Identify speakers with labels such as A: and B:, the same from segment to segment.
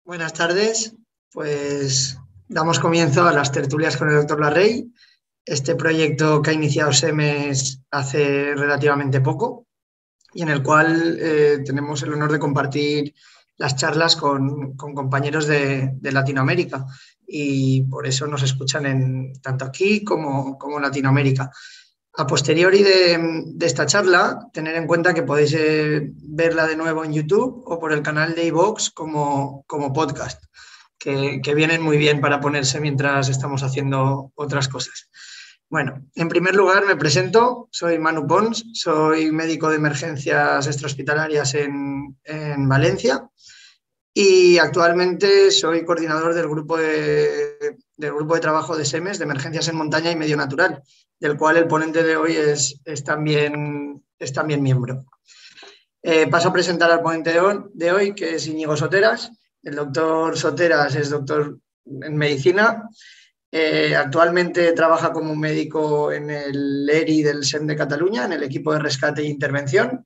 A: Buenas tardes, pues damos comienzo a las tertulias con el doctor Larrey, este proyecto que ha iniciado SEMES hace relativamente poco y en el cual tenemos el honor de compartir las charlas con compañeros de Latinoamérica y por eso nos escuchan tanto aquí como en Latinoamérica. A posteriori de esta charla, tener en cuenta que podéis verla de nuevo en YouTube o por el canal de iVoox como podcast, que vienen muy bien para ponerse mientras estamos haciendo otras cosas. Bueno, en primer lugar me presento, soy Manu Pons, soy médico de emergencias extrahospitalarias en Valencia y actualmente soy coordinador del grupo de trabajo de SEMES, de Emergencias en Montaña y Medio Natural, del cual el ponente de hoy es también miembro. Paso a presentar al ponente de hoy, que es Íñigo Soteras. El doctor Soteras es doctor en medicina. Actualmente trabaja como médico en el ERI del SEM de Cataluña, en el equipo de rescate e intervención.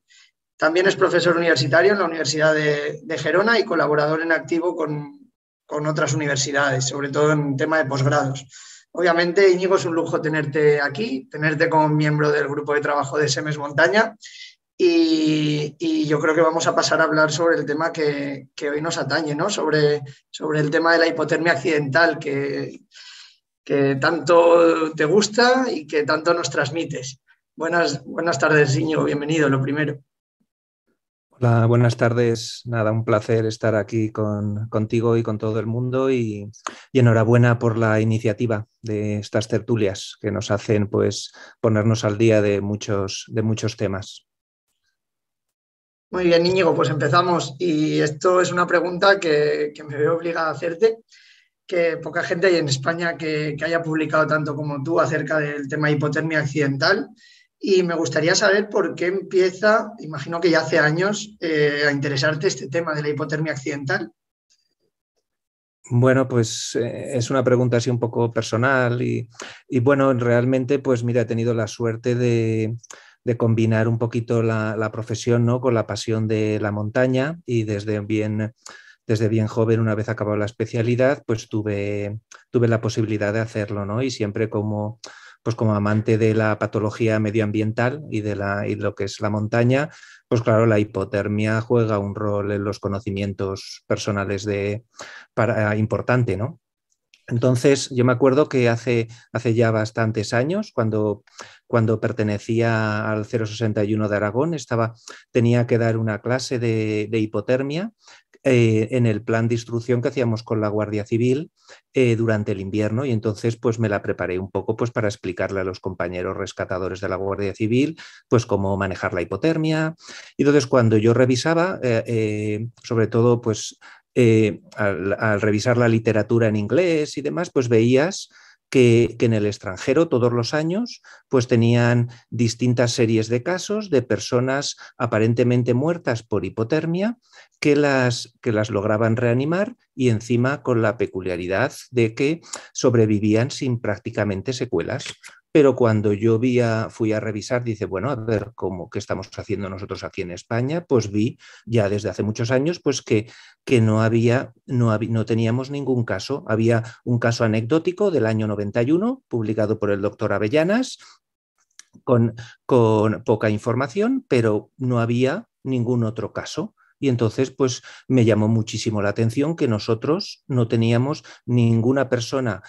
A: También es profesor universitario en la Universidad de Gerona y colaborador en activo con otras universidades, sobre todo en tema de posgrados. Obviamente, Íñigo, es un lujo tenerte aquí, tenerte como miembro del grupo de trabajo de SEMES Montaña y yo creo que vamos a pasar a hablar sobre el tema que hoy nos atañe, ¿no? Sobre el tema de la hipotermia accidental que tanto te gusta y que tanto nos transmites. Buenas tardes, Íñigo, bienvenido, lo primero.
B: Hola, buenas tardes. Nada, un placer estar aquí contigo y con todo el mundo y enhorabuena por la iniciativa de estas tertulias que nos hacen pues ponernos al día de muchos temas.
A: Muy bien, Íñigo, pues empezamos. Y esto es una pregunta que me veo obligada a hacerte, que poca gente hay en España que haya publicado tanto como tú acerca del tema de hipotermia accidental. Y me gustaría saber por qué empieza, imagino que ya hace años, a interesarte este tema de la hipotermia accidental.
B: Bueno, pues es una pregunta así un poco personal y bueno, realmente pues mira, he tenido la suerte de combinar un poquito la profesión, ¿no?, con la pasión de la montaña y desde bien joven, una vez acabado la especialidad, pues tuve la posibilidad de hacerlo, ¿no? Y siempre pues como amante de la patología medioambiental y de lo que es la montaña, pues claro, la hipotermia juega un rol en los conocimientos personales importante, ¿no? Entonces, yo me acuerdo que hace ya bastantes años, cuando pertenecía al 061 de Aragón, tenía que dar una clase de hipotermia en el plan de instrucción que hacíamos con la Guardia Civil durante el invierno, y entonces pues me la preparé un poco pues para explicarle a los compañeros rescatadores de la Guardia Civil pues cómo manejar la hipotermia. Y entonces cuando yo revisaba, sobre todo pues al revisar la literatura en inglés y demás, pues veías que en el extranjero todos los años pues tenían distintas series de casos de personas aparentemente muertas por hipotermia que las lograban reanimar y encima con la peculiaridad de que sobrevivían sin prácticamente secuelas. Pero cuando fui a revisar, dice, bueno, a ver qué estamos haciendo nosotros aquí en España, pues vi ya desde hace muchos años pues que no teníamos ningún caso. Había un caso anecdótico del año 91, publicado por el doctor Avellanas, con poca información, pero no había ningún otro caso. Y entonces, pues me llamó muchísimo la atención que nosotros no teníamos ninguna persona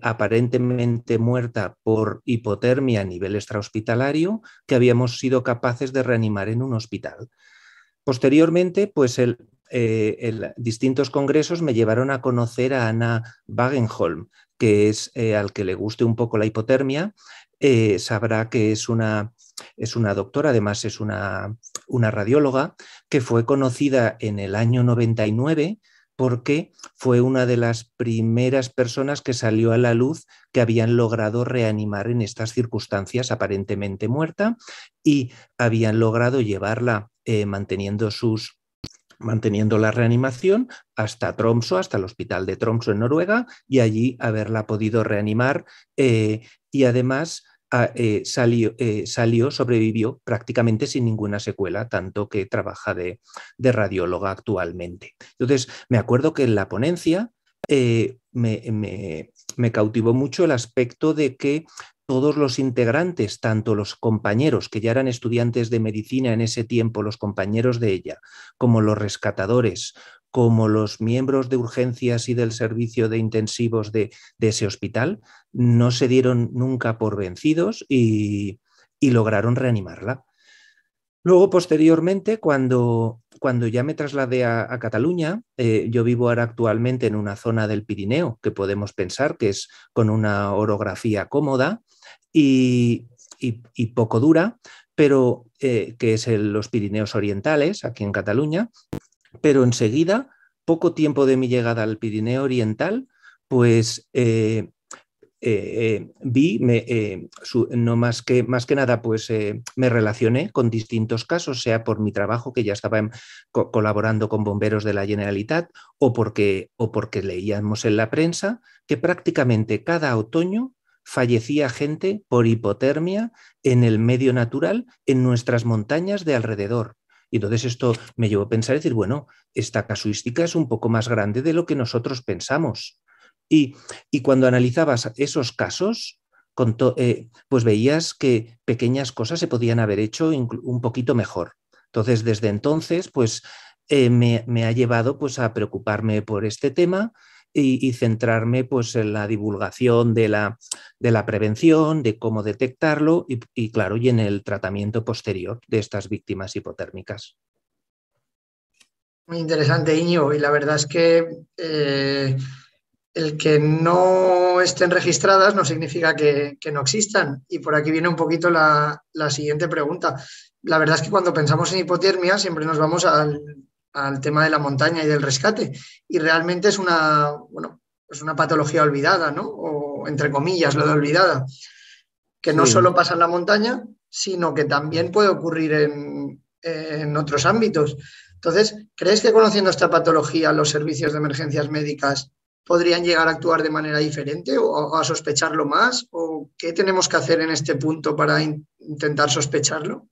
B: aparentemente muerta por hipotermia a nivel extrahospitalario que habíamos sido capaces de reanimar en un hospital. Posteriormente, pues distintos congresos me llevaron a conocer a Anna Wagenholm, que es al que le guste un poco la hipotermia, sabrá que es una doctora, además es una radióloga, que fue conocida en el año 99 porque fue una de las primeras personas que salió a la luz que habían logrado reanimar en estas circunstancias aparentemente muerta y habían logrado llevarla manteniendo la reanimación hasta Tromsø, hasta el hospital de Tromsø en Noruega, y allí haberla podido reanimar y además sobrevivió prácticamente sin ninguna secuela, tanto que trabaja de radióloga actualmente. Entonces, me acuerdo que en la ponencia me cautivó mucho el aspecto de que todos los integrantes, tanto los compañeros que ya eran estudiantes de medicina en ese tiempo, los compañeros de ella, como los rescatadores, como los miembros de urgencias y del servicio de intensivos de ese hospital, no se dieron nunca por vencidos y lograron reanimarla. Luego, posteriormente, cuando ya me trasladé a Cataluña, yo vivo ahora actualmente en una zona del Pirineo que podemos pensar que es con una orografía cómoda y poco dura, pero que es los Pirineos Orientales, aquí en Cataluña, pero enseguida, poco tiempo de mi llegada al Pirineo Oriental, pues no más que nada, pues me relacioné con distintos casos, sea por mi trabajo, que ya estaba colaborando con bomberos de la Generalitat, o porque leíamos en la prensa que prácticamente cada otoño fallecía gente por hipotermia en el medio natural, en nuestras montañas de alrededor. Y entonces esto me llevó a pensar y decir, bueno, esta casuística es un poco más grande de lo que nosotros pensamos. Y cuando analizabas esos casos, pues veías que pequeñas cosas se podían haber hecho un poquito mejor. Entonces, desde entonces, pues me ha llevado pues, a preocuparme por este tema y centrarme pues, en la divulgación de la prevención, de cómo detectarlo y, claro, y en el tratamiento posterior de estas víctimas hipotérmicas.
A: Muy interesante, Iñigo, y la verdad es que el que no estén registradas no significa que no existan. Y por aquí viene un poquito la siguiente pregunta. La verdad es que cuando pensamos en hipotermia siempre nos vamos al tema de la montaña y del rescate. Y realmente es bueno, es una patología olvidada, ¿no? O entre comillas, lo de olvidada, que no
B: Sí.
A: solo pasa en la montaña, sino que también puede ocurrir en otros ámbitos. Entonces, ¿crees que conociendo esta patología los servicios de emergencias médicas podrían llegar a actuar de manera diferente o a sospecharlo más? ¿O qué tenemos que hacer en este punto para intentar sospecharlo?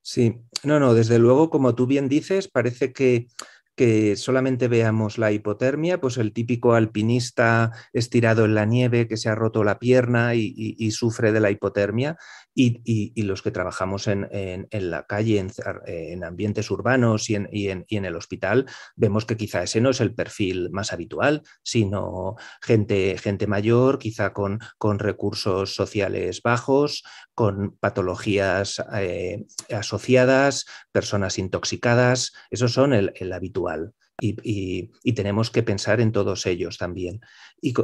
B: Sí, no, desde luego, como tú bien dices, parece que solamente veamos la hipotermia, pues el típico alpinista estirado en la nieve que se ha roto la pierna y sufre de la hipotermia, y los que trabajamos en la calle, en ambientes urbanos y en el hospital, vemos que quizá ese no es el perfil más habitual, sino gente mayor, quizá con recursos sociales bajos, con patologías asociadas, personas intoxicadas, esos son el habitual. Y tenemos que pensar en todos ellos también. Y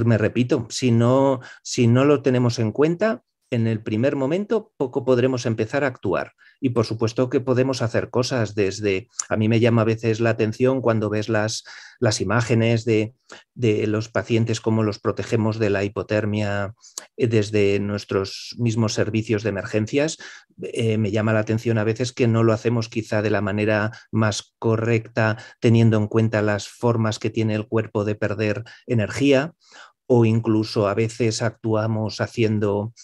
B: me repito, si no lo tenemos en cuenta, en el primer momento poco podremos empezar a actuar. Y por supuesto que podemos hacer cosas desde, a mí me llama a veces la atención cuando ves las imágenes de los pacientes, cómo los protegemos de la hipotermia desde nuestros mismos servicios de emergencias. Me llama la atención a veces que no lo hacemos quizá de la manera más correcta, teniendo en cuenta las formas que tiene el cuerpo de perder energía, o incluso a veces actuamos haciendo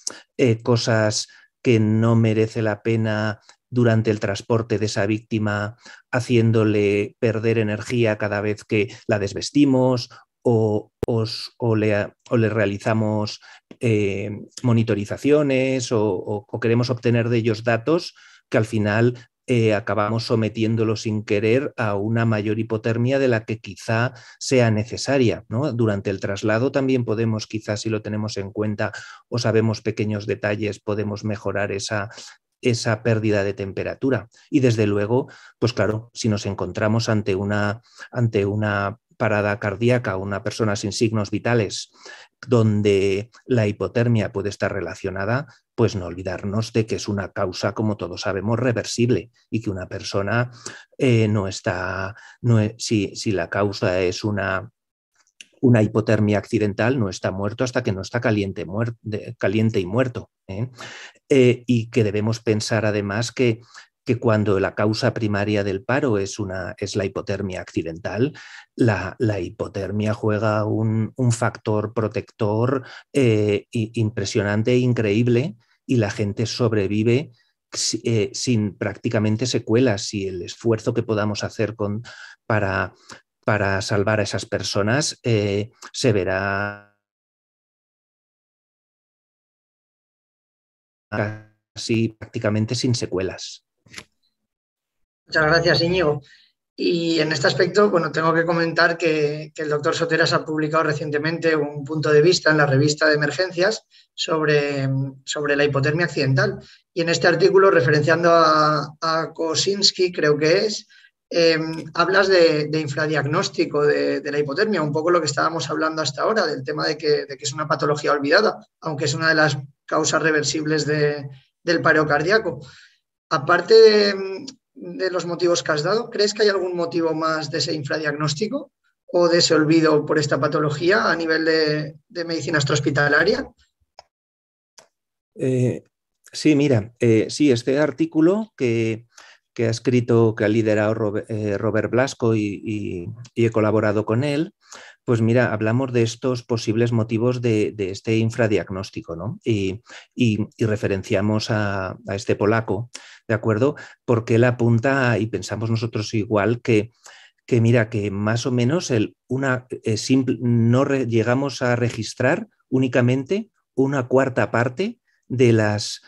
B: cosas que no merece la pena durante el transporte de esa víctima, haciéndole perder energía cada vez que la desvestimos o le realizamos monitorizaciones o queremos obtener de ellos datos que al final acabamos sometiéndolo sin querer a una mayor hipotermia de la que quizá sea necesaria, ¿no? Durante el traslado también podemos, quizás si lo tenemos en cuenta o sabemos pequeños detalles, podemos mejorar esa pérdida de temperatura. Y desde luego, pues claro, si nos encontramos ante una parada cardíaca, una persona sin signos vitales, donde la hipotermia puede estar relacionada, pues no olvidarnos de que es una causa, como todos sabemos, reversible y que una persona si la causa es una hipotermia accidental, no está muerto hasta que no está caliente y muerto. Y que debemos pensar además que que cuando la causa primaria del paro es la hipotermia accidental, la hipotermia juega un factor protector impresionante e increíble, y la gente sobrevive sin prácticamente secuelas, y el esfuerzo que podamos hacer para salvar a esas personas se verá casi prácticamente sin secuelas.
A: Muchas gracias, Íñigo. Y en este aspecto, bueno, tengo que comentar que el doctor Soteras ha publicado recientemente un punto de vista en la revista de emergencias sobre la hipotermia accidental. Y en este artículo, referenciando a Kosinski, creo que es, hablas de infradiagnóstico de la hipotermia, un poco lo que estábamos hablando hasta ahora, del tema de que es una patología olvidada, aunque es una de las causas reversibles del paro cardíaco. Aparte de los motivos que has dado, ¿crees que hay algún motivo más de ese infradiagnóstico o de ese olvido por esta patología a nivel de medicina extrahospitalaria?
B: Sí, mira, sí, este artículo que ha escrito, que ha liderado Robert Blasco y he colaborado con él, pues mira, hablamos de estos posibles motivos de este infradiagnóstico, ¿no? Y referenciamos a este polaco, ¿de acuerdo? Porque él apunta, y pensamos nosotros igual, que mira, que más o menos llegamos a registrar únicamente una cuarta parte de las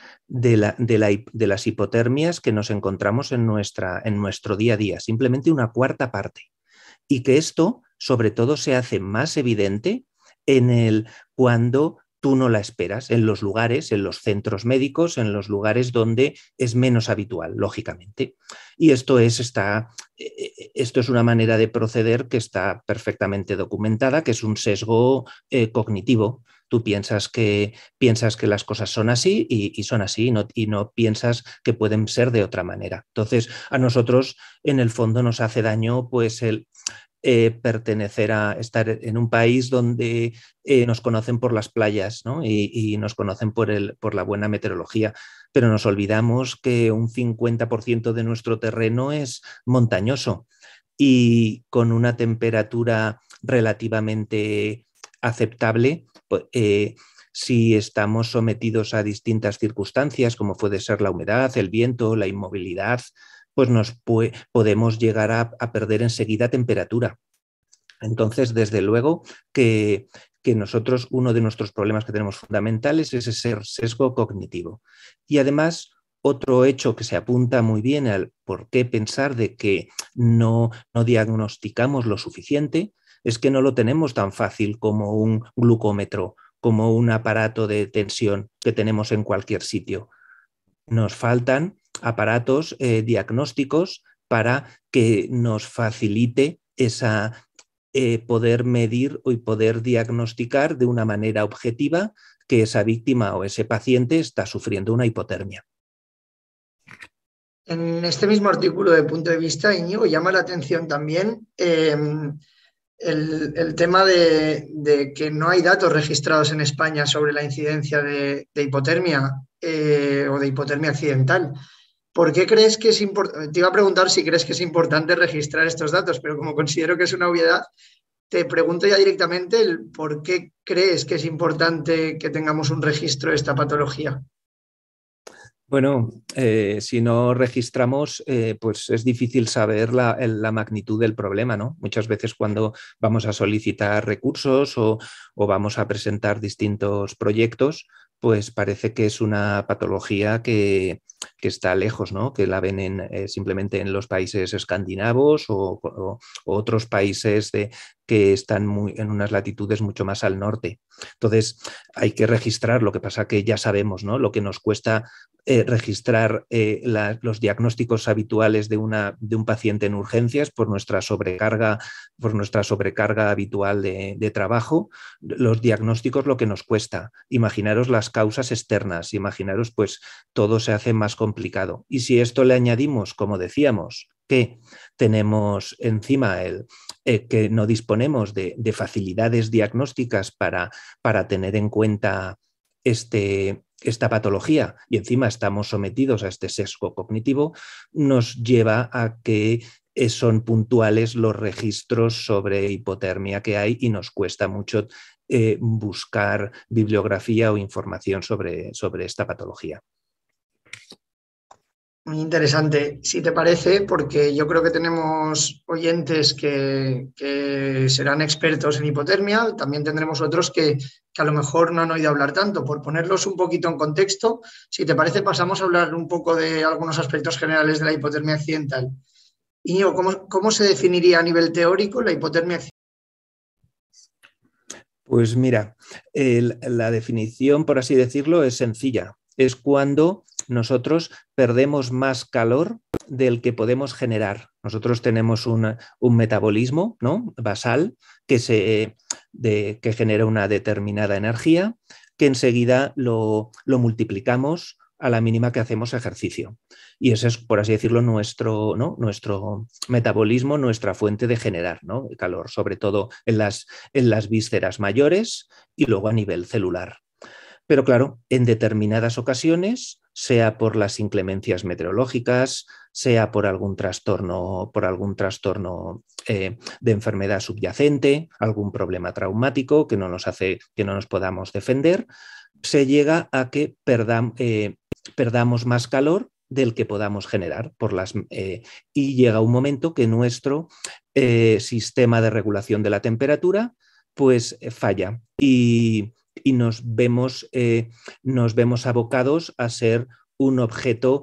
B: hipotermias que nos encontramos en nuestro día a día, simplemente una cuarta parte. Y que esto, sobre todo, se hace más evidente cuando tú no la esperas, en los lugares, en los centros médicos, en los lugares donde es menos habitual, lógicamente. Y esto es una manera de proceder que está perfectamente documentada, que es un sesgo cognitivo. Tú piensas que las cosas son así y son así, y no piensas que pueden ser de otra manera. Entonces, a nosotros, en el fondo, nos hace daño pues el pertenecer a estar en un país donde nos conocen por las playas, ¿no? y nos conocen por la buena meteorología, pero nos olvidamos que un 50% de nuestro terreno es montañoso, y con una temperatura relativamente aceptable, pues, si estamos sometidos a distintas circunstancias, como puede ser la humedad, el viento, la inmovilidad, pues podemos llegar a perder enseguida temperatura. Entonces, desde luego que nosotros, uno de nuestros problemas que tenemos fundamentales es ese sesgo cognitivo. Y además, otro hecho que se apunta muy bien al por qué pensar de que no diagnosticamos lo suficiente es que no lo tenemos tan fácil como un glucómetro, como un aparato de tensión que tenemos en cualquier sitio. Nos faltan aparatos diagnósticos para que nos facilite poder medir y poder diagnosticar de una manera objetiva que esa víctima o ese paciente está sufriendo una hipotermia.
A: En este mismo artículo de punto de vista, Íñigo, llama la atención también el tema de que no hay datos registrados en España sobre la incidencia de hipotermia o de hipotermia accidental. ¿Por qué crees que es importante? Te iba a preguntar si crees que es importante registrar estos datos, pero como considero que es una obviedad, te pregunto ya directamente el por qué crees que es importante que tengamos un registro de esta patología.
B: Bueno, si no registramos, pues es difícil saber la magnitud del problema, ¿no? Muchas veces cuando vamos a solicitar recursos o vamos a presentar distintos proyectos, pues parece que es una patología que está lejos, ¿no? Que la ven simplemente en los países escandinavos o otros países que están en unas latitudes mucho más al norte. Entonces, hay que registrar. Lo que pasa que ya sabemos, ¿no? Lo que nos cuesta registrar los diagnósticos habituales de un paciente en urgencias por nuestra sobrecarga habitual de trabajo. Los diagnósticos, lo que nos cuesta. Imaginaros las causas externas, imaginaros, pues todo se hace más complicado. Y si esto le añadimos, como decíamos, que tenemos encima que no disponemos de facilidades diagnósticas para tener en cuenta este esta patología y encima estamos sometidos a este sesgo cognitivo, nos lleva a que son puntuales los registros sobre hipotermia que hay y nos cuesta mucho buscar bibliografía o información sobre esta patología.
A: Muy interesante, si te parece, porque yo creo que tenemos oyentes que serán expertos en hipotermia, también tendremos otros que a lo mejor no han oído hablar tanto. Por ponerlos un poquito en contexto, si te parece, pasamos a hablar un poco de algunos aspectos generales de la hipotermia accidental. Íñigo, ¿cómo se definiría a nivel teórico la hipotermia accidental?
B: Pues mira, la definición, por así decirlo, es sencilla. Es cuando nosotros perdemos más calor del que podemos generar. Nosotros tenemos un metabolismo, ¿no?, basal que genera una determinada energía que enseguida lo multiplicamos a la mínima que hacemos ejercicio. Y ese es, por así decirlo, nuestro metabolismo, nuestra fuente de generar, ¿no?, calor, sobre todo en las vísceras mayores y luego a nivel celular. Pero claro, en determinadas ocasiones, sea por las inclemencias meteorológicas, sea por algún trastorno de enfermedad subyacente, algún problema traumático que no nos podamos defender, se llega a que perdamos más calor del que podamos generar y llega un momento que nuestro sistema de regulación de la temperatura pues falla y nos vemos abocados a ser un objeto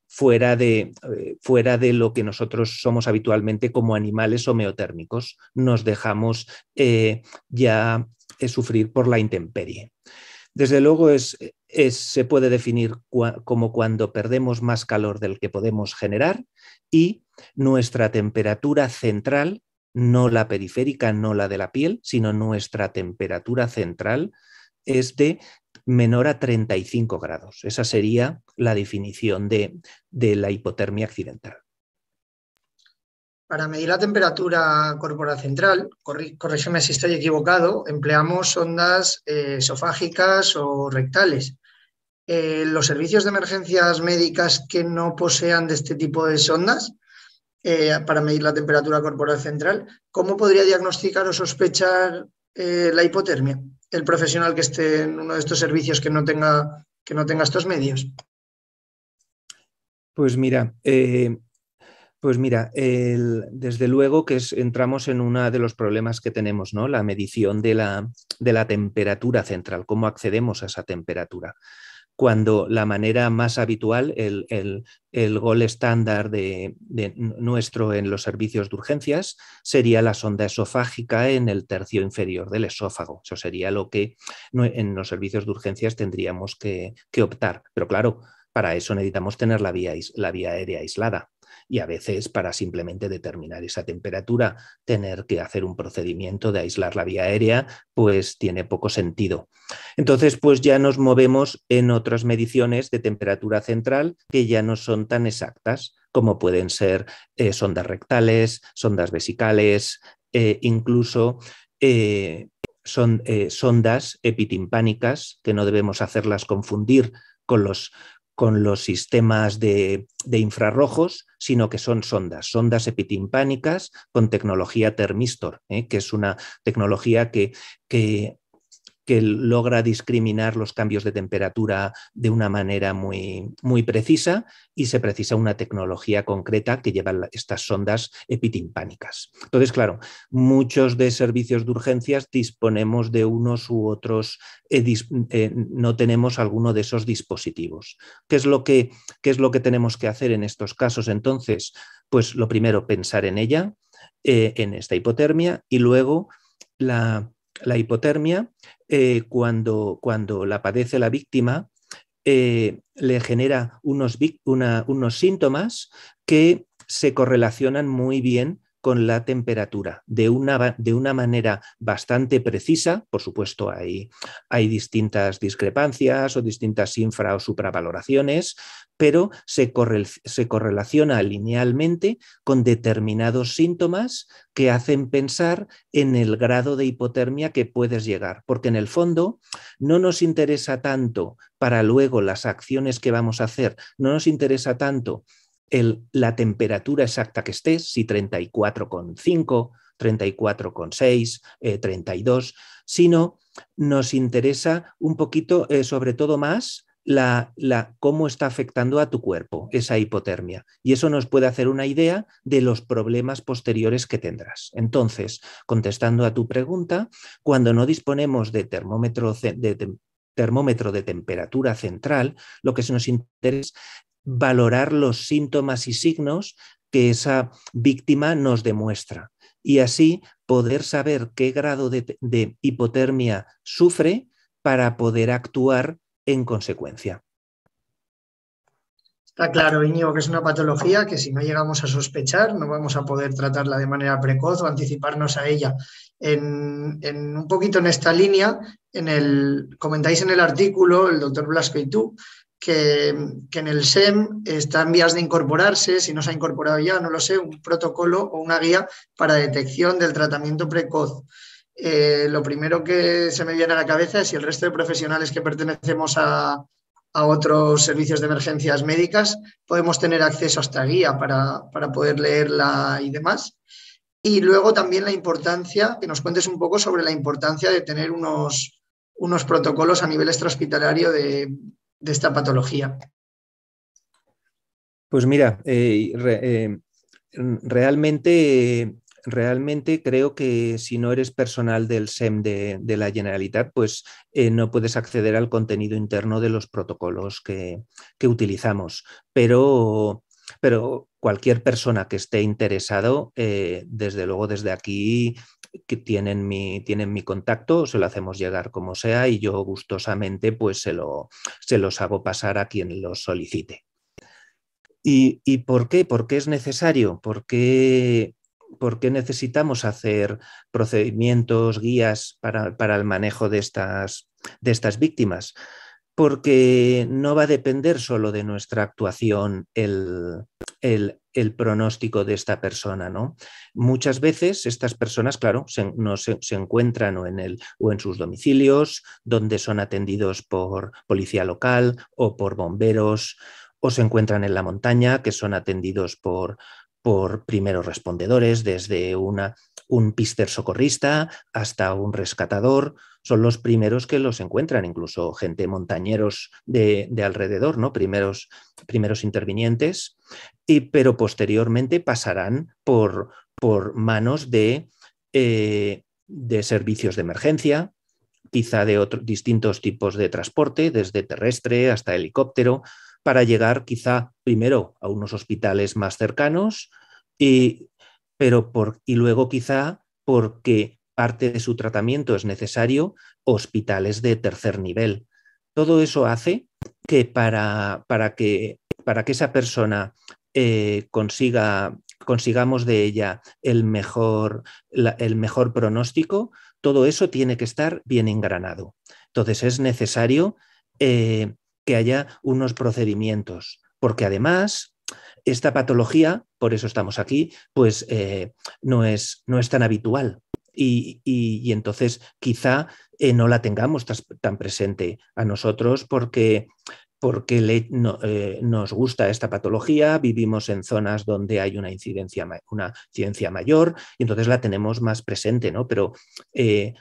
B: fuera de lo que nosotros somos habitualmente como animales homeotérmicos. Nos dejamos ya sufrir por la intemperie. Desde luego se puede definir como cuando perdemos más calor del que podemos generar y nuestra temperatura central, no la periférica, no la de la piel, sino nuestra temperatura central es de menor a 35 grados. Esa sería la definición de la hipotermia accidental.
A: Para medir la temperatura corporal central, corrígeme si estoy equivocado, empleamos sondas esofágicas o rectales. Los servicios de emergencias médicas que no posean de este tipo de sondas para medir la temperatura corporal central, ¿cómo podría diagnosticar o sospechar la hipotermia el profesional que esté en uno de estos servicios que no tenga estos medios?
B: Pues mira, desde luego que entramos en uno de los problemas que tenemos, ¿no?, la medición de la temperatura central, cómo accedemos a esa temperatura. Cuando la manera más habitual, el gold estándar de nuestro en los servicios de urgencias sería la sonda esofágica en el tercio inferior del esófago. Eso sería lo que en los servicios de urgencias tendríamos que optar. Pero claro, para eso necesitamos tener la vía aérea aislada. Y a veces, para simplemente determinar esa temperatura, tener que hacer un procedimiento de aislar la vía aérea, pues tiene poco sentido. Entonces, pues ya nos movemos en otras mediciones de temperatura central que ya no son tan exactas, como pueden ser sondas rectales, sondas vesicales, incluso sondas epitimpánicas, que no debemos hacerlas confundir con los sistemas de infrarrojos, sino que son sondas epitimpánicas con tecnología termistor, que es una tecnología que logra discriminar los cambios de temperatura de una manera muy, muy precisa y se precisa una tecnología concreta que lleva estas sondas epitimpánicas. Entonces, claro, muchos de servicios de urgencias disponemos de unos u otros, no tenemos alguno de esos dispositivos. ¿Qué es lo que tenemos que hacer en estos casos entonces? Pues lo primero, pensar en ella, en esta hipotermia, y luego la hipotermia, cuando la padece la víctima, le genera unos síntomas que se correlacionan muy bien con la temperatura de una manera bastante precisa. Por supuesto, hay distintas discrepancias o distintas infra o supravaloraciones, pero se correlaciona linealmente con determinados síntomas que hacen pensar en el grado de hipotermia que puedes llegar, porque en el fondo no nos interesa tanto para luego las acciones que vamos a hacer, no nos interesa tanto la temperatura exacta que estés, si 34,5, 34,6, 32, sino nos interesa un poquito, sobre todo más, cómo está afectando a tu cuerpo esa hipotermia. Y eso nos puede hacer una idea de los problemas posteriores que tendrás. Entonces, contestando a tu pregunta, cuando no disponemos de termómetro de temperatura central, lo que se nos interesa es valorar los síntomas y signos que esa víctima nos demuestra y así poder saber qué grado de hipotermia sufre para poder actuar en consecuencia.
A: Está claro, Íñigo, que es una patología que si no llegamos a sospechar no vamos a poder tratarla de manera precoz o anticiparnos a ella. Un poquito en esta línea, comentáis en el artículo, el doctor Blasco y tú, que en el SEM está en vías de incorporarse, si no se ha incorporado ya, no lo sé, un protocolo o una guía para detección del tratamiento precoz. Lo primero que se me viene a la cabeza es si el resto de profesionales que pertenecemos a otros servicios de emergencias médicas podemos tener acceso a esta guía para poder leerla y demás. Y luego también la importancia, que nos cuentes un poco sobre la importancia de tener unos protocolos a nivel extrahospitalario de esta patología.
B: Pues mira, realmente creo que si no eres personal del SEM de la Generalitat, pues no puedes acceder al contenido interno de los protocolos que utilizamos. Pero cualquier persona que esté interesado, desde luego desde aquí que tienen mi contacto, se lo hacemos llegar como sea y yo gustosamente pues se los hago pasar a quien los solicite. ¿Y por qué? ¿Por qué es necesario? ¿Por qué necesitamos hacer procedimientos, guías para el manejo de estas víctimas? Porque no va a depender solo de nuestra actuación el pronóstico de esta persona, ¿no? Muchas veces estas personas, claro, se encuentran o en sus domicilios, donde son atendidos por policía local o por bomberos, o se encuentran en la montaña, que son atendidos por primeros respondedores, desde un pister socorrista hasta un rescatador. Son los primeros que los encuentran, incluso gente montañeros de alrededor, ¿no? Primeros intervinientes, pero posteriormente pasarán por manos de servicios de emergencia, quizá de distintos tipos de transporte, desde terrestre hasta helicóptero, para llegar quizá primero a unos hospitales más cercanos y luego quizá porque parte de su tratamiento es necesario hospitales de tercer nivel. Todo eso hace que para que esa persona consigamos de ella el mejor pronóstico, todo eso tiene que estar bien engranado. Entonces es necesario que haya unos procedimientos, porque además esta patología, por eso estamos aquí, pues no es tan habitual y entonces quizá no la tengamos tan presente a nosotros porque nos gusta esta patología, vivimos en zonas donde hay una incidencia mayor y entonces la tenemos más presente, ¿no? Pero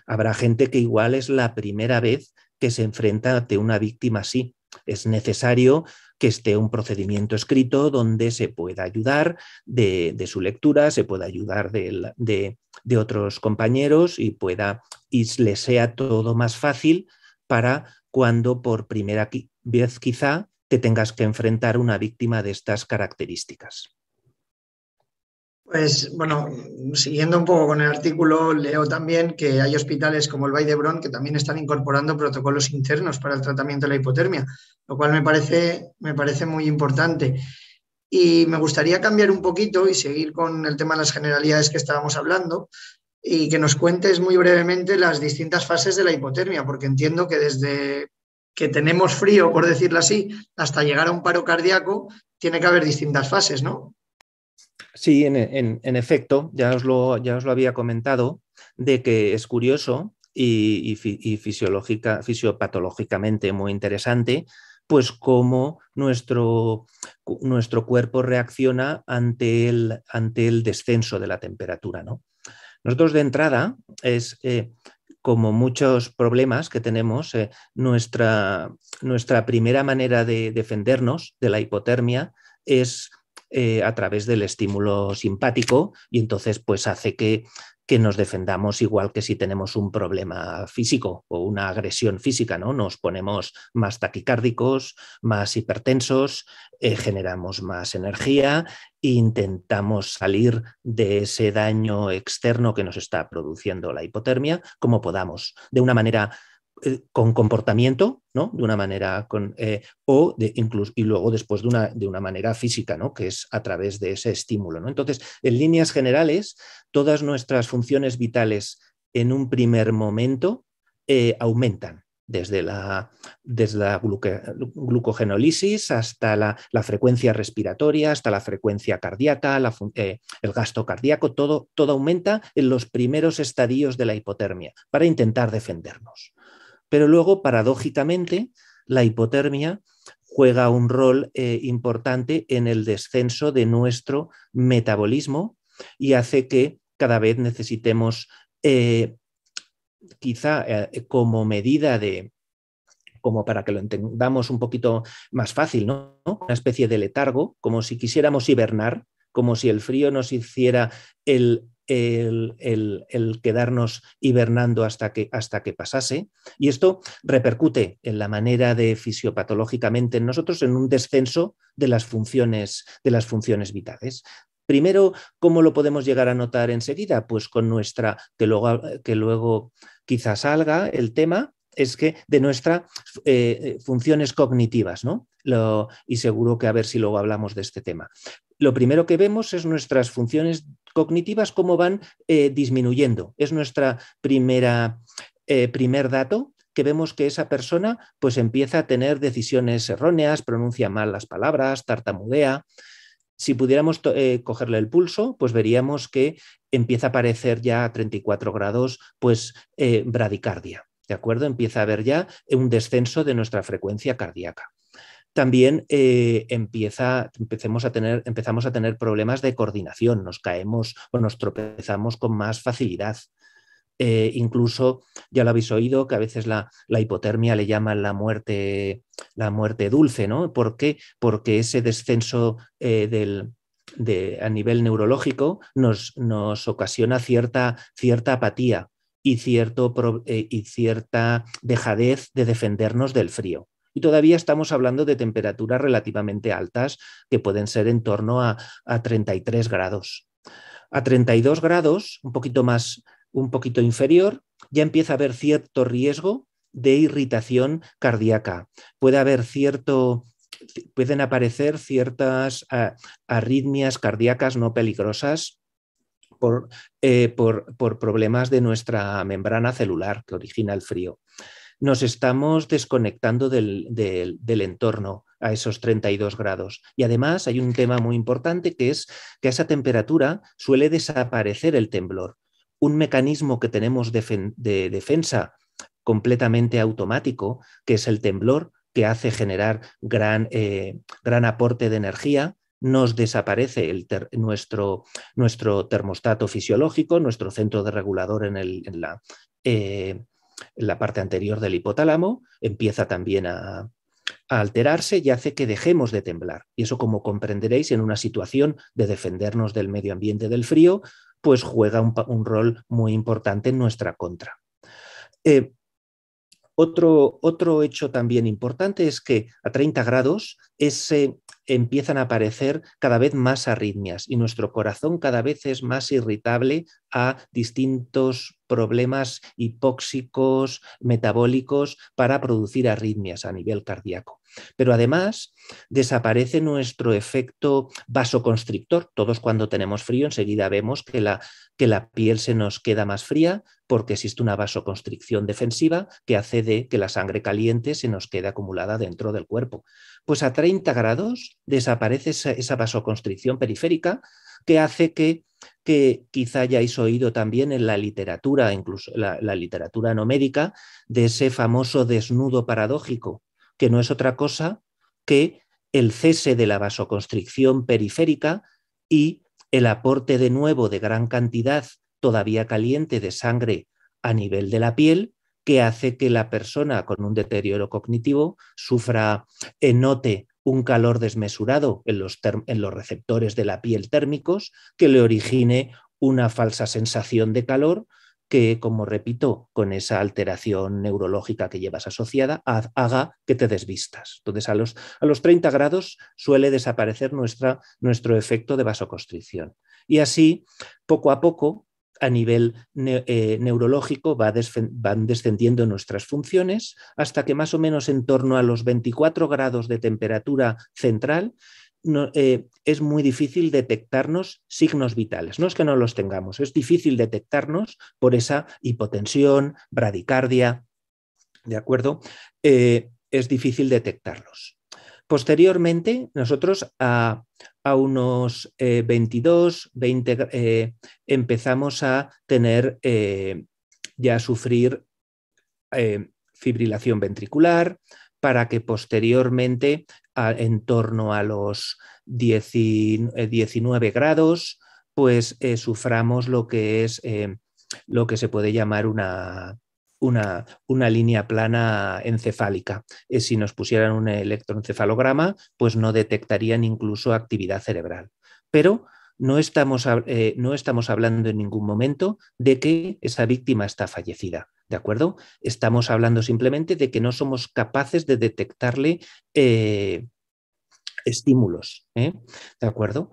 B: habrá gente que igual es la primera vez que se enfrenta ante una víctima así. Es necesario que esté un procedimiento escrito donde se pueda ayudar de su lectura, se pueda ayudar de otros compañeros y le sea todo más fácil para cuando por primera vez quizá te tengas que enfrentar a una víctima de estas características.
A: Pues bueno, siguiendo un poco con el artículo, leo también que hay hospitales como el Vall d'Hebron que también están incorporando protocolos internos para el tratamiento de la hipotermia, lo cual me parece muy importante. Y me gustaría cambiar un poquito y seguir con el tema de las generalidades que estábamos hablando y que nos cuentes muy brevemente las distintas fases de la hipotermia, porque entiendo que desde que tenemos frío, por decirlo así, hasta llegar a un paro cardíaco, tiene que haber distintas fases, ¿no?
B: Sí, en efecto, ya os lo había comentado, de que es curioso y fisiopatológicamente muy interesante, pues cómo nuestro cuerpo reacciona ante el descenso de la temperatura, ¿no? Nosotros de entrada es como muchos problemas que tenemos, nuestra primera manera de defendernos de la hipotermia es a través del estímulo simpático y entonces pues hace que nos defendamos igual que si tenemos un problema físico o una agresión física, ¿no? Nos ponemos más taquicárdicos, más hipertensos, generamos más energía e intentamos salir de ese daño externo que nos está produciendo la hipotermia como podamos, de una manera con comportamiento, ¿no? De una manera incluso, y luego después de una manera física, ¿no? Que es a través de ese estímulo, ¿no? Entonces, en líneas generales, todas nuestras funciones vitales en un primer momento aumentan. Desde la glucogenólisis hasta la frecuencia respiratoria, hasta la frecuencia cardíaca, el gasto cardíaco, todo aumenta en los primeros estadios de la hipotermia para intentar defendernos. Pero luego, paradójicamente, la hipotermia juega un rol importante en el descenso de nuestro metabolismo y hace que cada vez necesitemos, quizá como medida como para que lo entendamos un poquito más fácil, ¿no? Una especie de letargo, como si quisiéramos hibernar, como si el frío nos hiciera el quedarnos hibernando hasta que pasase. Y esto repercute en la manera de fisiopatológicamente en nosotros en un descenso de las funciones vitales. Primero, ¿cómo lo podemos llegar a notar enseguida? Pues con que luego quizás salga el tema, es que de nuestras funciones cognitivas, ¿no? Y seguro que a ver si luego hablamos de este tema. Lo primero que vemos es nuestras funciones cognitivas, cómo van disminuyendo. Es nuestra primer dato, que vemos que esa persona pues empieza a tener decisiones erróneas, pronuncia mal las palabras, tartamudea. Si pudiéramos cogerle el pulso, pues veríamos que empieza a aparecer ya a 34 grados pues bradicardia. ¿De acuerdo? Empieza a haber ya un descenso de nuestra frecuencia cardíaca. También empezamos a tener problemas de coordinación, nos caemos o nos tropezamos con más facilidad. Incluso, ya lo habéis oído, que a veces la hipotermia le llaman la muerte dulce, ¿no? ¿Por qué? Porque ese descenso a nivel neurológico nos ocasiona cierta apatía y cierta dejadez de defendernos del frío. Y todavía estamos hablando de temperaturas relativamente altas que pueden ser en torno a 33 grados. A 32 grados, un poquito inferior, ya empieza a haber cierto riesgo de irritación cardíaca. Pueden aparecer ciertas arritmias cardíacas no peligrosas por problemas de nuestra membrana celular que origina el frío. Nos estamos desconectando del entorno a esos 32 grados. Y además hay un tema muy importante que es que a esa temperatura suele desaparecer el temblor. Un mecanismo que tenemos de defensa completamente automático, que es el temblor, que hace generar gran aporte de energía, nos desaparece nuestro termostato fisiológico, nuestro centro de regulador en la parte anterior del hipotálamo, empieza también a alterarse y hace que dejemos de temblar. Y eso, como comprenderéis, en una situación de defendernos del medio ambiente del frío, pues juega un rol muy importante en nuestra contra. Otro hecho también importante es que a 30 grados empiezan a aparecer cada vez más arritmias y nuestro corazón cada vez es más irritable a distintos problemas hipóxicos, metabólicos para producir arritmias a nivel cardíaco. Pero además desaparece nuestro efecto vasoconstrictor. Todos cuando tenemos frío enseguida vemos que la piel se nos queda más fría porque existe una vasoconstricción defensiva que hace de que la sangre caliente se nos quede acumulada dentro del cuerpo. Pues a 30 grados desaparece esa vasoconstricción periférica que hace que quizá hayáis oído también en la literatura, incluso la literatura no médica, de ese famoso desnudo paradójico, que no es otra cosa que el cese de la vasoconstricción periférica y el aporte de nuevo de gran cantidad todavía caliente de sangre a nivel de la piel, que hace que la persona con un deterioro cognitivo note un calor desmesurado en los receptores de la piel térmicos que le origine una falsa sensación de calor que, como repito, con esa alteración neurológica que llevas asociada, haga que te desvistas. Entonces, a los 30 grados suele desaparecer nuestro efecto de vasoconstricción. Y así, poco a poco, a nivel neurológico van descendiendo nuestras funciones hasta que más o menos en torno a los 24 grados de temperatura central es muy difícil detectarnos signos vitales. No es que no los tengamos, es difícil detectarnos por esa hipotensión, bradicardia, ¿de acuerdo? Es difícil detectarlos. Posteriormente, nosotros a unos 22, 20, empezamos a tener, ya a sufrir fibrilación ventricular, para que posteriormente, en torno a los 19 grados, pues suframos lo que se puede llamar una línea plana encefálica. Si nos pusieran un electroencefalograma, pues no detectarían incluso actividad cerebral. Pero no estamos hablando en ningún momento de que esa víctima está fallecida, ¿de acuerdo? Estamos hablando simplemente de que no somos capaces de detectarle estímulos, ¿de acuerdo?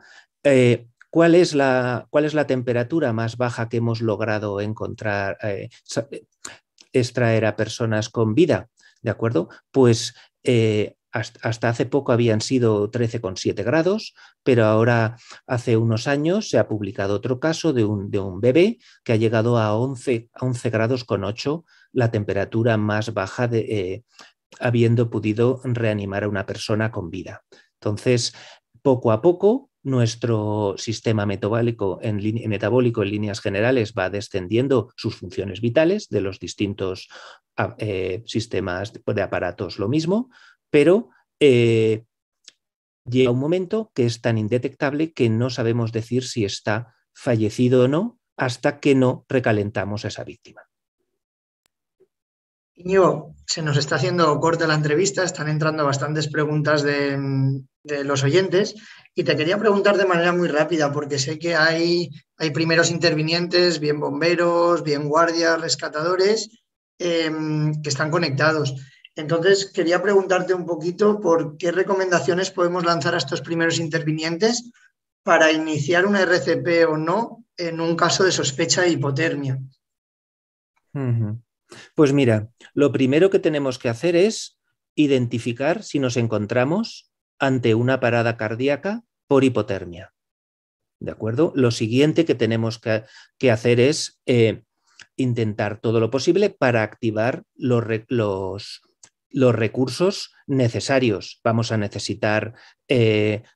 B: ¿Cuál es la temperatura más baja que hemos logrado encontrar, extraer a personas con vida? ¿De acuerdo? Pues hasta hace poco habían sido 13,7 grados, pero ahora hace unos años se ha publicado otro caso de un bebé que ha llegado a 11 grados con 8, la temperatura más baja habiendo podido reanimar a una persona con vida. Entonces, poco a poco, nuestro sistema metabólico en líneas generales va descendiendo sus funciones vitales de los distintos sistemas de aparatos, lo mismo, pero llega un momento que es tan indetectable que no sabemos decir si está fallecido o no hasta que no recalentamos a esa víctima.
A: Íñigo, se nos está haciendo corta la entrevista, están entrando bastantes preguntas de los oyentes y te quería preguntar de manera muy rápida porque sé que hay primeros intervinientes, bien bomberos, bien guardias, rescatadores, que están conectados. Entonces, quería preguntarte un poquito por qué recomendaciones podemos lanzar a estos primeros intervinientes para iniciar una RCP o no en un caso de sospecha de hipotermia.
B: Pues mira, lo primero que tenemos que hacer es identificar si nos encontramos ante una parada cardíaca por hipotermia. ¿De acuerdo? Lo siguiente que tenemos que hacer es intentar todo lo posible para activar los recursos necesarios. Vamos a necesitar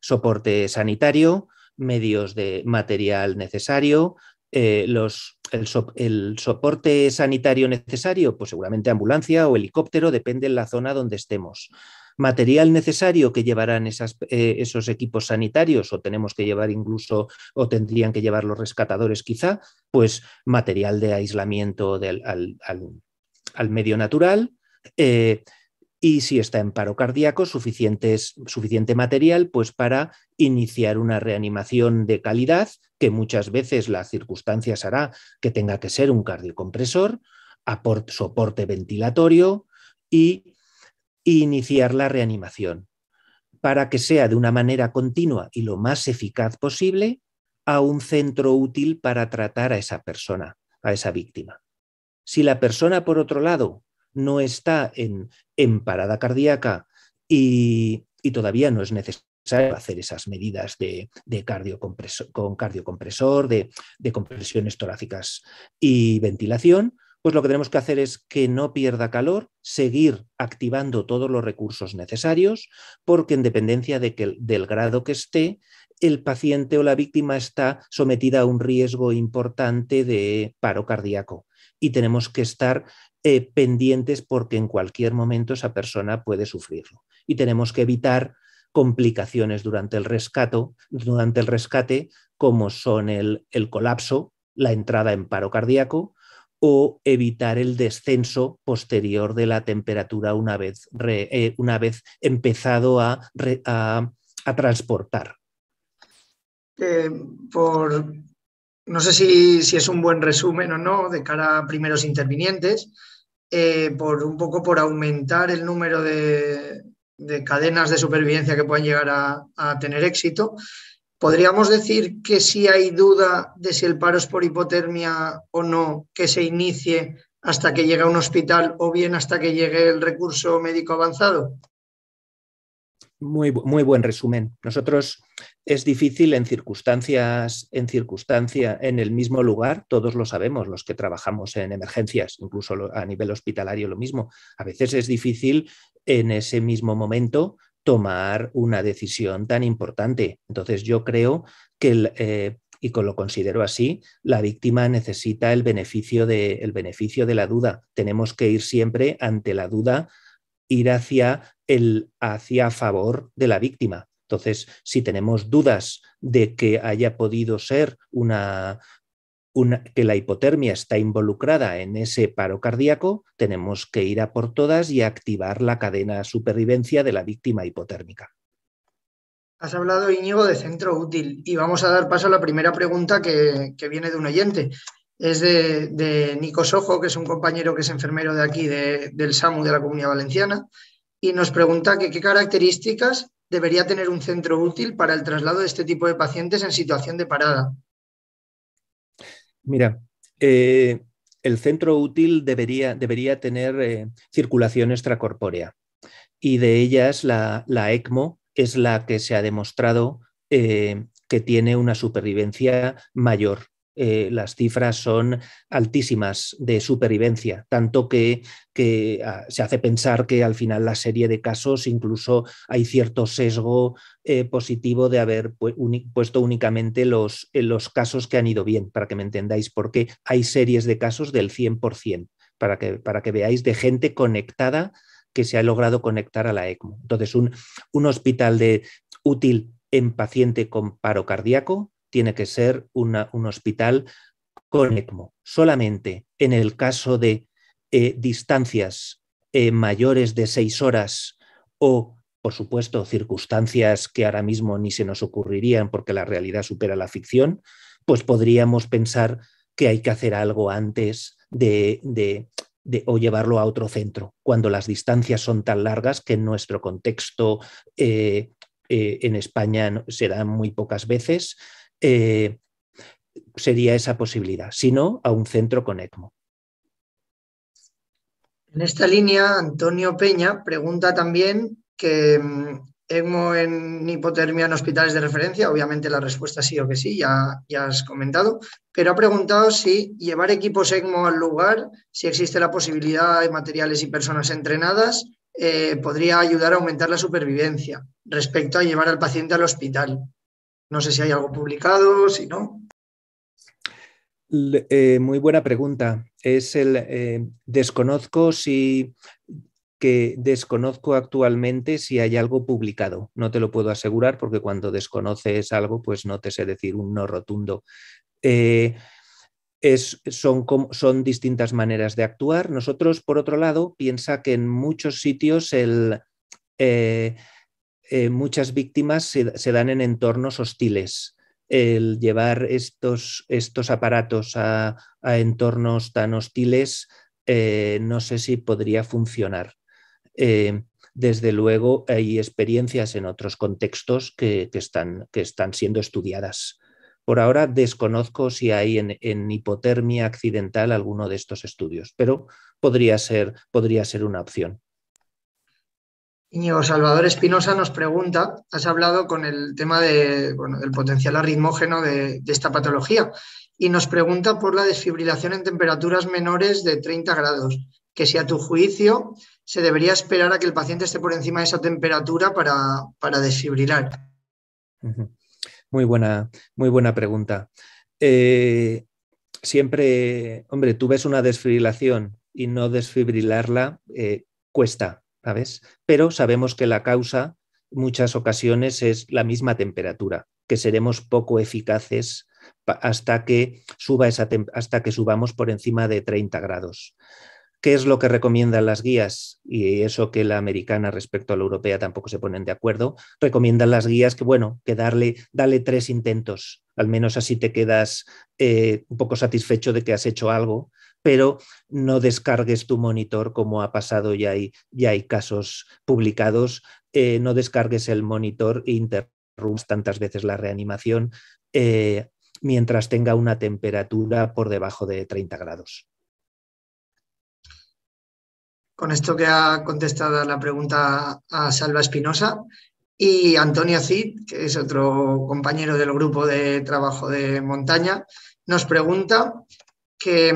B: soporte sanitario, medios de material necesario, el soporte sanitario necesario, pues seguramente ambulancia o helicóptero, depende de la zona donde estemos. Material necesario que llevarán esos equipos sanitarios o tenemos que llevar incluso o tendrían que llevar los rescatadores quizá, pues material de aislamiento al medio natural, y si está en paro cardíaco, suficiente material pues para iniciar una reanimación de calidad, que muchas veces las circunstancias hará que tenga que ser un cardiocompresor, soporte ventilatorio y iniciar la reanimación para que sea de una manera continua y lo más eficaz posible a un centro útil para tratar a esa persona, a esa víctima. Si la persona, por otro lado, no está en parada cardíaca y todavía no es necesario hacer esas medidas de con cardiocompresor, de compresiones torácicas y ventilación. Pues lo que tenemos que hacer es que no pierda calor, seguir activando todos los recursos necesarios, porque en dependencia del grado que esté, el paciente o la víctima está sometida a un riesgo importante de paro cardíaco y tenemos que estar pendientes porque en cualquier momento esa persona puede sufrirlo. Y tenemos que evitar complicaciones durante el rescate, como son el colapso, la entrada en paro cardíaco, o evitar el descenso posterior de la temperatura una vez empezado a transportar.
A: No sé si es un buen resumen o no de cara a primeros intervinientes, por aumentar el número de cadenas de supervivencia que puedan llegar a tener éxito. ¿Podríamos decir que si hay duda de si el paro es por hipotermia o no, que se inicie hasta que llegue a un hospital o bien hasta que llegue el recurso médico avanzado?
B: Muy buen resumen. Nosotros es difícil en el mismo lugar, todos lo sabemos, los que trabajamos en emergencias, incluso a nivel hospitalario lo mismo. A veces es difícil en ese mismo momento tomar una decisión tan importante. Entonces yo creo que y lo considero así, la víctima necesita el beneficio de la duda. Tenemos que ir siempre ante la duda, ir hacia a favor de la víctima. Entonces, si tenemos dudas de que haya podido ser que la hipotermia está involucrada en ese paro cardíaco, tenemos que ir a por todas y activar la cadena de supervivencia de la víctima hipotérmica.
A: Has hablado, Íñigo, de centro útil y vamos a dar paso a la primera pregunta que viene de un oyente. Es de Nico Sojo, que es un compañero que es enfermero de aquí, del SAMU de la Comunidad Valenciana, y nos pregunta que qué características debería tener un centro útil para el traslado de este tipo de pacientes en situación de parada.
B: Mira, el centro útil debería tener circulación extracorpórea y de ellas la ECMO es la que se ha demostrado que tiene una supervivencia mayor. Las cifras son altísimas de supervivencia, tanto que se hace pensar que al final la serie de casos incluso hay cierto sesgo positivo de haber puesto únicamente los casos que han ido bien, para que me entendáis, porque hay series de casos del 100%, para que veáis de gente conectada que se ha logrado conectar a la ECMO. Entonces, un hospital útil en paciente con paro cardíaco tiene que ser un hospital con ECMO. Solamente en el caso de distancias mayores de 6 horas o, por supuesto, circunstancias que ahora mismo ni se nos ocurrirían porque la realidad supera la ficción, pues podríamos pensar que hay que hacer algo antes o llevarlo a otro centro, cuando las distancias son tan largas que en nuestro contexto en España se dan muy pocas veces, sería esa posibilidad, si no, a un centro con ECMO.
A: En esta línea, Antonio Peña pregunta también que ECMO en hipotermia en hospitales de referencia, obviamente la respuesta sí o que sí, ya has comentado, pero ha preguntado si llevar equipos ECMO al lugar, si existe la posibilidad de materiales y personas entrenadas, podría ayudar a aumentar la supervivencia respecto a llevar al paciente al hospital. No sé si hay algo publicado, si no.
B: Muy buena pregunta. Desconozco actualmente si hay algo publicado. No te lo puedo asegurar porque cuando desconoces algo, pues no te sé decir un no rotundo. Son distintas maneras de actuar. Nosotros, por otro lado, piensa que en muchos sitios muchas víctimas se dan en entornos hostiles. El llevar estos aparatos a entornos tan hostiles no sé si podría funcionar. Desde luego hay experiencias en otros contextos que están siendo estudiadas. Por ahora desconozco si hay en hipotermia accidental alguno de estos estudios, pero podría ser una opción.
A: Íñigo Salvador Espinosa nos pregunta, has hablado con el tema del potencial arritmógeno de esta patología y nos pregunta por la desfibrilación en temperaturas menores de 30 grados, que si a tu juicio se debería esperar a que el paciente esté por encima de esa temperatura para desfibrilar.
B: Muy buena pregunta. Siempre, hombre, tú ves una desfibrilación y no desfibrilarla cuesta, ¿sabes? Pero sabemos que la causa muchas ocasiones es la misma temperatura, que seremos poco eficaces hasta que subamos por encima de 30 grados. ¿Qué es lo que recomiendan las guías? Y eso que la americana respecto a la europea tampoco se ponen de acuerdo. Recomiendan las guías que, bueno, que dale 3 intentos. Al menos así te quedas un poco satisfecho de que has hecho algo, pero no descargues tu monitor como ha pasado, ya hay casos publicados. No descargues el monitor e interrumpas tantas veces la reanimación mientras tenga una temperatura por debajo de 30 grados.
A: Con esto que ha contestado la pregunta a Salva Espinosa, y Antonio Cid, que es otro compañero del grupo de trabajo de montaña, nos pregunta qué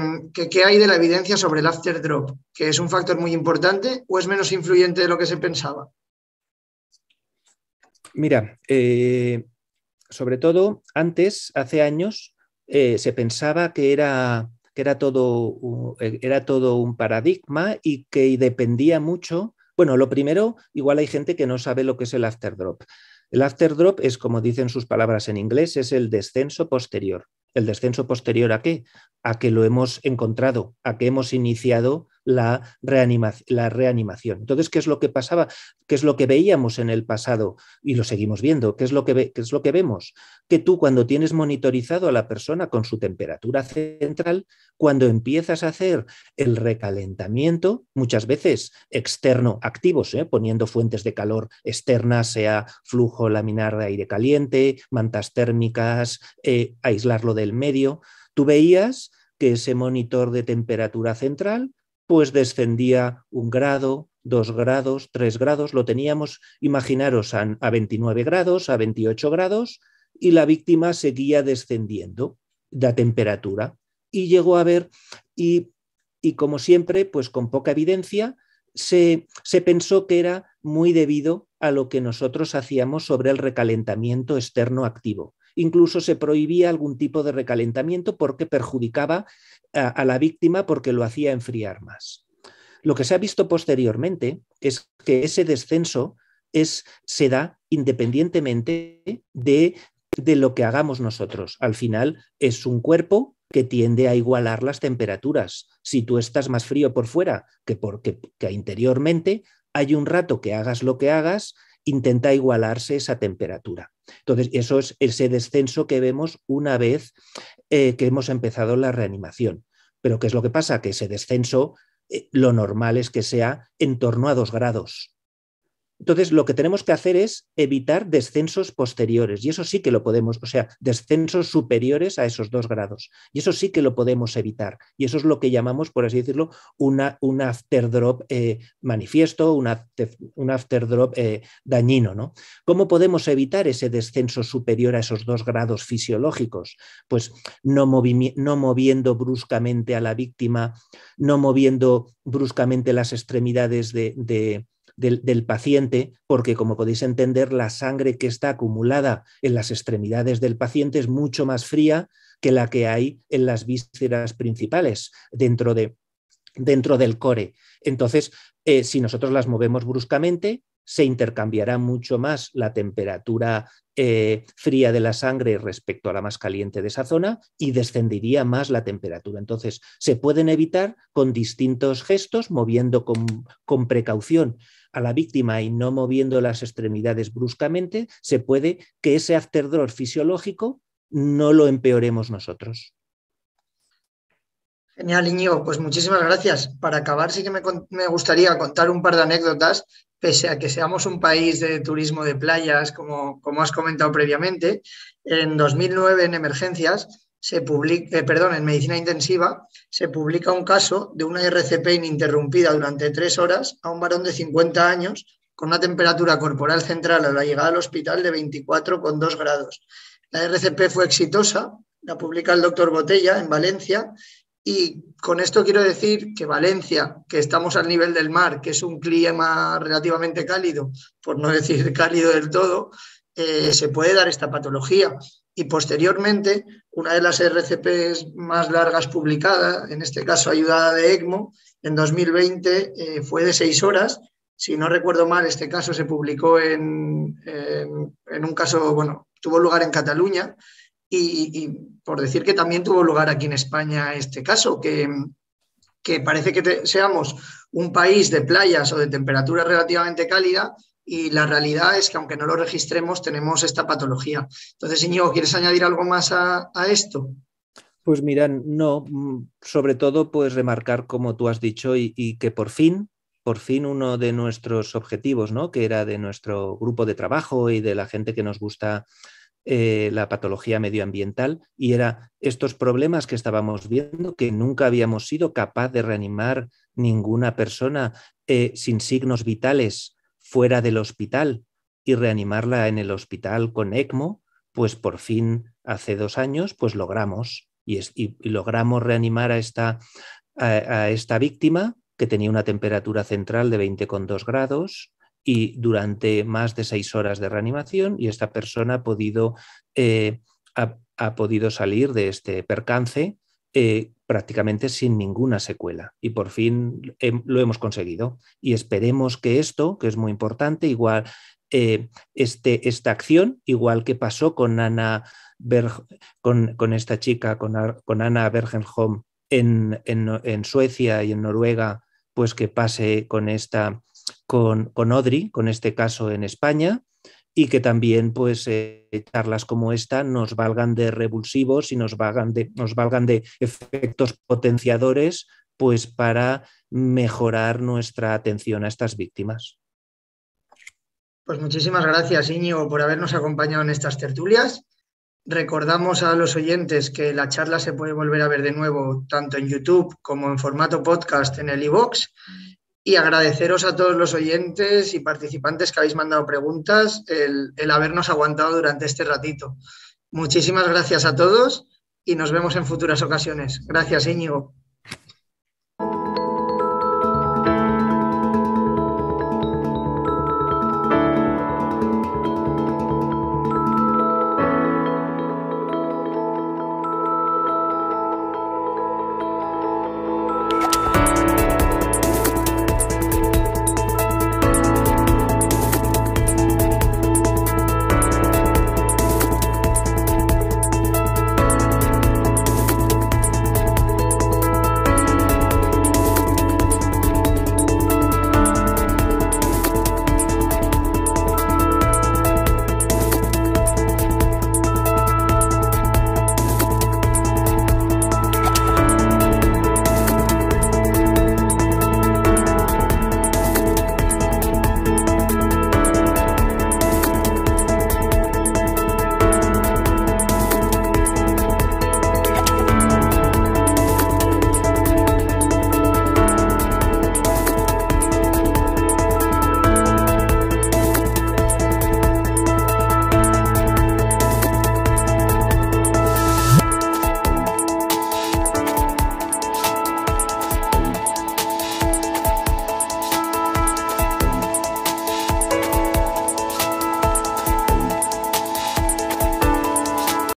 A: hay de la evidencia sobre el after drop, que es un factor muy importante o es menos influyente de lo que se pensaba.
B: Mira, sobre todo antes, hace años, se pensaba que era todo un paradigma y que dependía mucho. Bueno, lo primero, igual hay gente que no sabe lo que es el afterdrop. El afterdrop es, como dicen sus palabras en inglés, es el descenso posterior. ¿El descenso posterior a qué? A que lo hemos encontrado, a que hemos iniciado la reanimación. Entonces, ¿qué es lo que pasaba? ¿Qué es lo que veíamos en el pasado? Y lo seguimos viendo. ¿Qué es lo que vemos? Que tú, cuando tienes monitorizado a la persona con su temperatura central, cuando empiezas a hacer el recalentamiento, muchas veces externo, activos, poniendo fuentes de calor externas, sea flujo laminar de aire caliente, mantas térmicas, aislarlo del medio, tú veías que ese monitor de temperatura central pues descendía 1 grado, 2 grados, 3 grados, lo teníamos, imaginaros, a 29 grados, a 28 grados, y la víctima seguía descendiendo la temperatura. Y llegó a ver, y como siempre, pues con poca evidencia, se pensó que era muy debido a lo que nosotros hacíamos sobre el recalentamiento externo activo. Incluso se prohibía algún tipo de recalentamiento porque perjudicaba a la víctima, porque lo hacía enfriar más. Lo que se ha visto posteriormente es que ese descenso se da independientemente de lo que hagamos nosotros. Al final es un cuerpo que tiende a igualar las temperaturas. Si tú estás más frío por fuera que interiormente, hay un rato que hagas lo que hagas, intenta igualarse esa temperatura. Entonces, eso es ese descenso que vemos una vez que hemos empezado la reanimación. Pero ¿qué es lo que pasa? Que ese descenso, lo normal es que sea en torno a 2 grados. Entonces, lo que tenemos que hacer es evitar descensos posteriores, y eso sí que lo podemos, o sea, descensos superiores a esos 2 grados, y eso sí que lo podemos evitar, y eso es lo que llamamos, por así decirlo, un afterdrop manifiesto, un afterdrop dañino, ¿no? ¿Cómo podemos evitar ese descenso superior a esos 2 grados fisiológicos? Pues no moviendo bruscamente a la víctima, no moviendo bruscamente las extremidades del paciente, porque, como podéis entender, la sangre que está acumulada en las extremidades del paciente es mucho más fría que la que hay en las vísceras principales dentro del core. Entonces, si nosotros las movemos bruscamente, se intercambiará mucho más la temperatura fría de la sangre respecto a la más caliente de esa zona y descendería más la temperatura. Entonces, se pueden evitar con distintos gestos, moviendo con precaución a la víctima y no moviendo las extremidades bruscamente. Se puede que ese afterdrop fisiológico no lo empeoremos nosotros.
A: Genial, Íñigo, pues muchísimas gracias. Para acabar, sí que me gustaría contar un par de anécdotas, pese a que seamos un país de turismo de playas, como has comentado previamente. En 2009, en emergencias, en medicina intensiva, se publica un caso de una RCP ininterrumpida durante 3 horas a un varón de 50 años con una temperatura corporal central a la llegada al hospital de 24,2 grados. La RCP fue exitosa, la publica el doctor Botella en Valencia, y con esto quiero decir que Valencia, que estamos al nivel del mar, que es un clima relativamente cálido, por no decir cálido del todo, se puede dar esta patología. Y posteriormente, una de las RCPs más largas publicadas, en este caso ayudada de ECMO, en 2020 fue de 6 horas. Si no recuerdo mal, este caso se publicó en un caso, bueno, tuvo lugar en Cataluña y por decir que también tuvo lugar aquí en España este caso, que parece que seamos un país de playas o de temperatura relativamente cálida, y la realidad es que aunque no lo registremos tenemos esta patología. Entonces, Íñigo, ¿quieres añadir algo más a esto?
B: Pues mira, no, sobre todo pues remarcar, como tú has dicho, y que por fin uno de nuestros objetivos, ¿no?, que era de nuestro grupo de trabajo y de la gente que nos gusta la patología medioambiental, y era estos problemas que estábamos viendo, que nunca habíamos sido capaz de reanimar ninguna persona sin signos vitales fuera del hospital y reanimarla en el hospital con ECMO, pues por fin hace 2 años pues logramos y logramos reanimar a esta víctima, que tenía una temperatura central de 20,2 grados y durante más de 6 horas de reanimación, y esta persona ha podido salir de este percance prácticamente sin ninguna secuela, y por fin lo hemos conseguido, y esperemos que esto, que es muy importante, igual esta acción, igual que pasó con Anna con esta chica, con Anna Bergenholm en Suecia y en Noruega, pues que pase con Odry, con este caso en España, y que también pues charlas como esta nos valgan de revulsivos y nos valgan de efectos potenciadores, pues para mejorar nuestra atención a estas víctimas.
A: Pues muchísimas gracias, Íñigo, por habernos acompañado en estas tertulias. Recordamos a los oyentes que la charla se puede volver a ver de nuevo tanto en YouTube como en formato podcast en el iVoox. Y agradeceros a todos los oyentes y participantes que habéis mandado preguntas el habernos aguantado durante este ratito. Muchísimas gracias a todos y nos vemos en futuras ocasiones. Gracias, Íñigo.